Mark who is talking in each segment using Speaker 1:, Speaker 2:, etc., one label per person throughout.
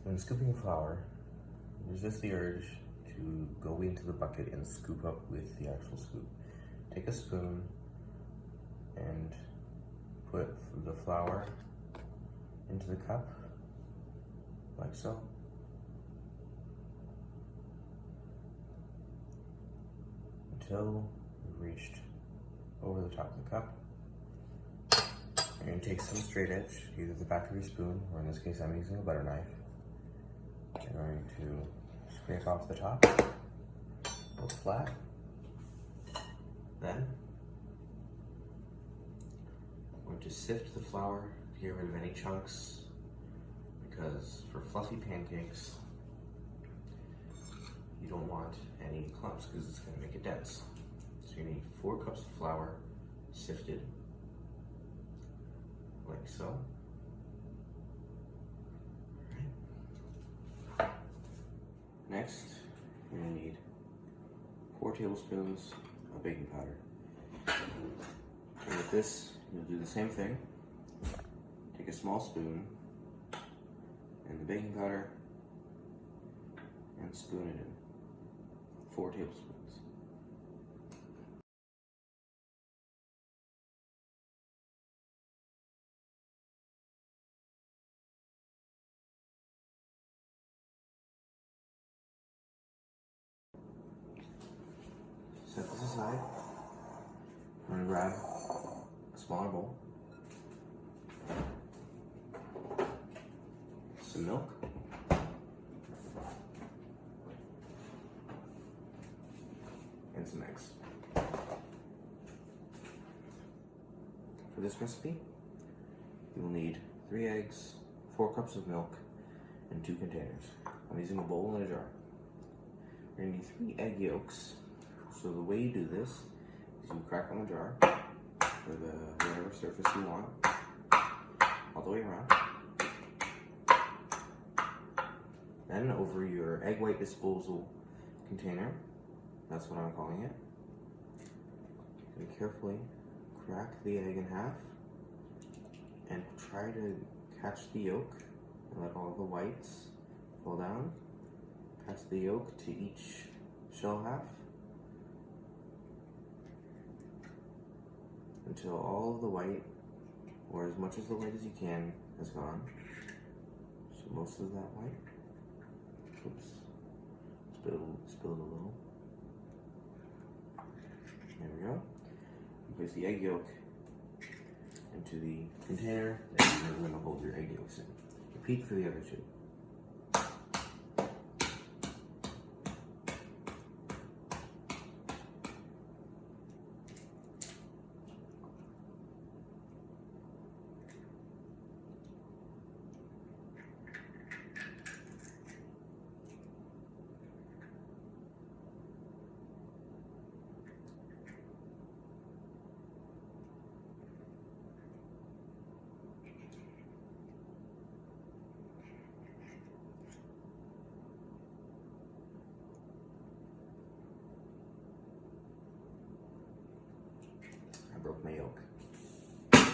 Speaker 1: When scooping flour, resist the urge to go into the bucket and scoop up with the actual scoop. Take a spoon and put the flour into the cup, like so. Until you've reached over the top of the cup. You're going to take some straight edge, either the back of your spoon, or in this case I'm using a butter knife. You're going to scrape off the top, go flat. Then, I'm going to sift the flour to get rid of any chunks, because for fluffy pancakes, you don't want any clumps because it's going to make it dense. So you need 4 cups of flour sifted, like so. Next, you're going to need 4 tablespoons of baking powder. And with this, you'll do the same thing. Take a small spoon and the baking powder and spoon it in. 4 tablespoons. Set this aside. I'm going to grab a smaller bowl, some milk, and some eggs. For this recipe, you will need 3 eggs, 4 cups of milk, and 2 containers. I'm using a bowl and a jar. You're going to need 3 egg yolks. So the way you do this is you crack on the jar for the whatever surface you want, all the way around. Then over your egg white disposal container, that's what I'm calling it, you carefully crack the egg in half and try to catch the yolk and let all the whites fall down. Pass the yolk to each shell half until all of the white, or as much of the white as you can, has gone. So most of that white. Oops. Spilled a little. There we go. You place the egg yolk into the container that you're going to hold your egg yolks in. Repeat for the other 2. I broke my yolk. Right.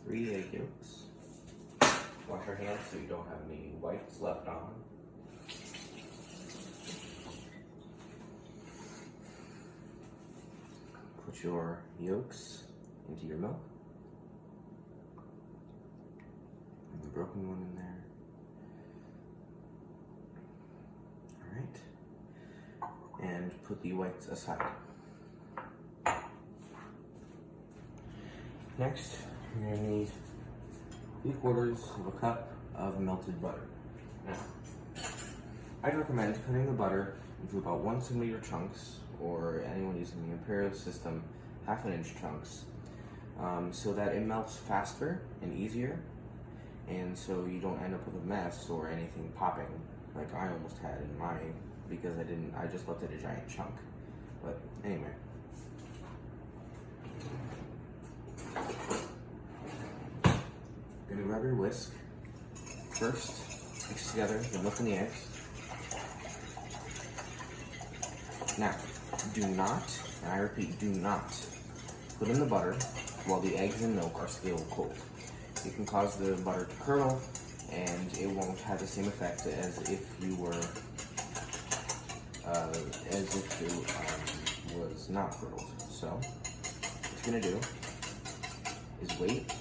Speaker 1: 3 egg yolks. Wash your hands so you don't have any whites left on. Put your yolks into your milk. And the broken one in there. Alright. And put the whites aside. Next, you're going to need 3/4 of a cup of melted butter. Now, I'd recommend cutting the butter into about 1 centimeter chunks, or anyone using the Imperial system, 1/2 inch chunks, so that it melts faster and easier, and so you don't end up with a mess or anything popping like I almost had in mine, because I just left it a giant chunk. But anyway. Gonna grab your whisk. First, mix together the milk and the eggs. Now, do not, and I repeat, do not put in the butter while the eggs and milk are still cold. It can cause the butter to curdle, and it won't have the same effect as if you were, was not curdled. So, what you're gonna do is wait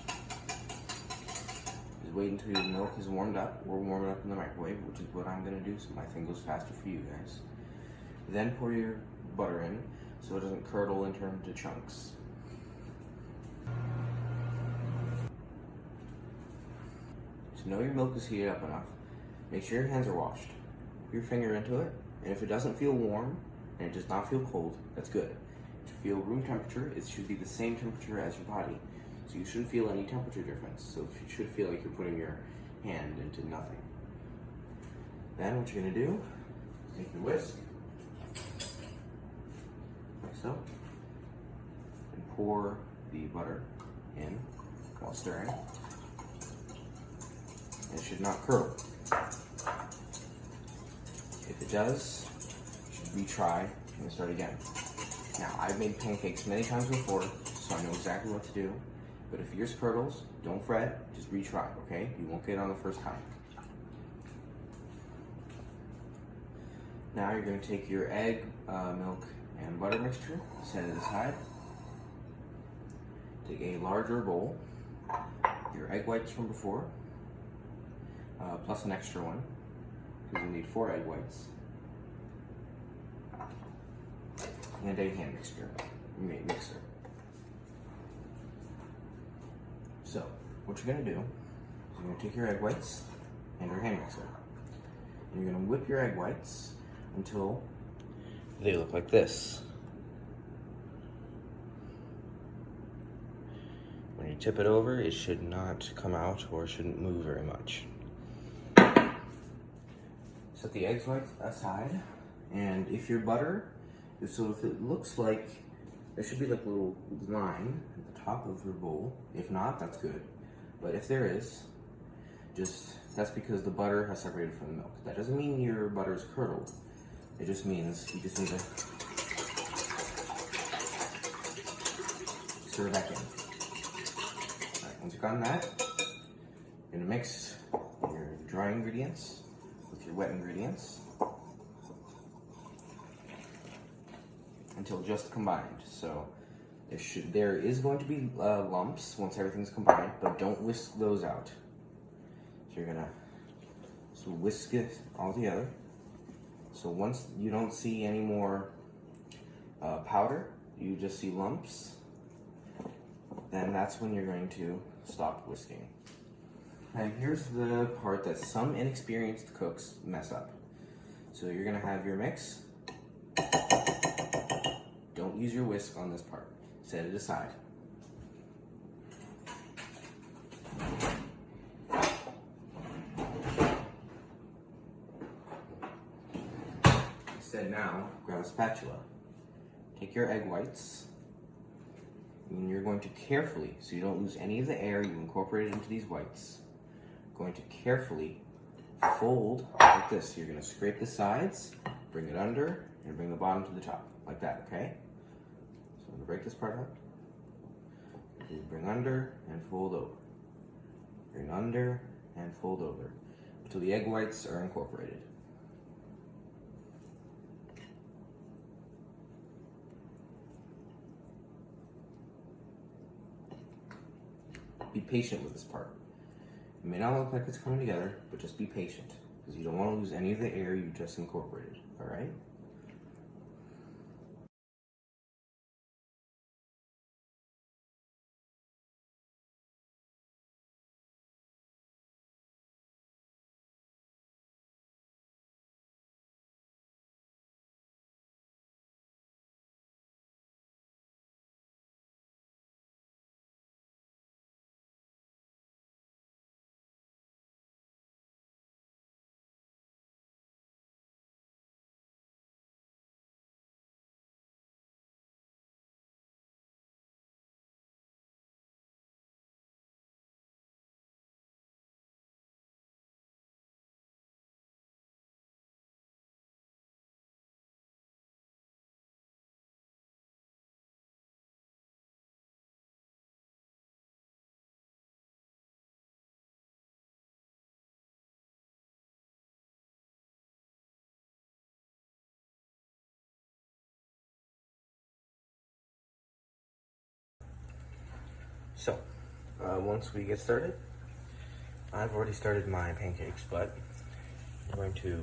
Speaker 1: until your milk is warmed up. We're warming up in the microwave, which is what I'm gonna do, so my thing goes faster for you guys. Then pour your butter in so it doesn't curdle and turn into chunks. To know your milk is heated up enough, make sure your hands are washed. Put your finger into it, and if it doesn't feel warm and it does not feel cold, that's good. To feel room temperature, it should be the same temperature as your body. So you shouldn't feel any temperature difference. So you should feel like you're putting your hand into nothing. Then what you're gonna do, take your whisk, like so, and pour the butter in while stirring. And it should not curdle. If it does, you should retry and start again. Now, I've made pancakes many times before, so I know exactly what to do. But if yours curdles, don't fret, just retry, okay? You won't get it on the first time. Now you're gonna take your egg, milk, and butter mixture, set it aside. Take a larger bowl, your egg whites from before, plus an extra one, because you need 4 egg whites, and a hand mixer. So, what you're gonna do is you're gonna take your egg whites and your hand mixer, and you're gonna whip your egg whites until they look like this. When you tip it over, it should not come out or shouldn't move very much. Set the eggs whites aside, and if your butter, if it looks like there should be like a little line at the top of your bowl. If not, that's good. But if there is, that's because the butter has separated from the milk. That doesn't mean your butter is curdled. It just means you just need to stir it back in. Alright, once you've gotten that, you're gonna mix your dry ingredients with your wet ingredients until just combined. So there is going to be lumps once everything's combined, but don't whisk those out. So you're gonna whisk it all together. So once you don't see any more powder, you just see lumps, then that's when you're going to stop whisking. And here's the part that some inexperienced cooks mess up. So you're gonna have your mix. Don't use your whisk on this part. Set it aside. Instead now, grab a spatula. Take your egg whites, and you're going to carefully, so you don't lose any of the air you incorporated into these whites, going to carefully fold like this. You're going to scrape the sides, bring it under, and bring the bottom to the top, like that, okay? So I'm going to break this part up. You bring under and fold over. Bring under and fold over until the egg whites are incorporated. Be patient with this part. It may not look like it's coming together, but just be patient, because you don't want to lose any of the air you just incorporated, all right? So, once we get started, I've already started my pancakes, but I'm going to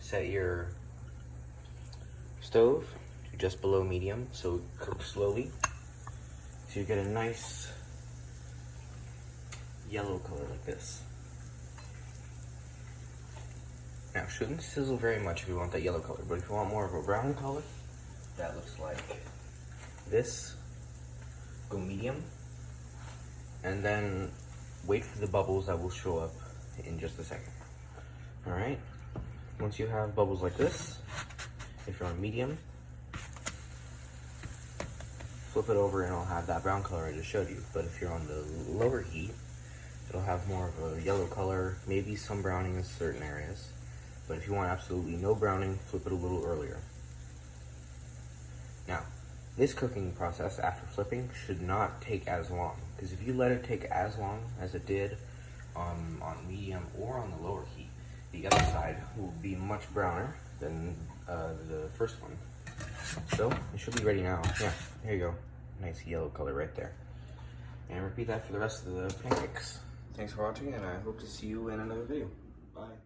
Speaker 1: set your stove to just below medium, so cook slowly, so you get a nice yellow color like this. Now, shouldn't sizzle very much if you want that yellow color, but if you want more of a brown color, that looks like this, go medium, and then wait for the bubbles that will show up in just a second. All right, once you have bubbles like this, if you're on medium, flip it over and it'll have that brown color I just showed you. But if you're on the lower heat, it'll have more of a yellow color, maybe some browning in certain areas. But if you want absolutely no browning, flip it a little earlier. Now, this cooking process after flipping should not take as long, because if you let it take as long as it did on medium or on the lower heat, the other side will be much browner than the first one. So, it should be ready now. Yeah, here you go. Nice yellow color right there. And repeat that for the rest of the pancakes. Thanks for watching, and I hope to see you in another video. Bye.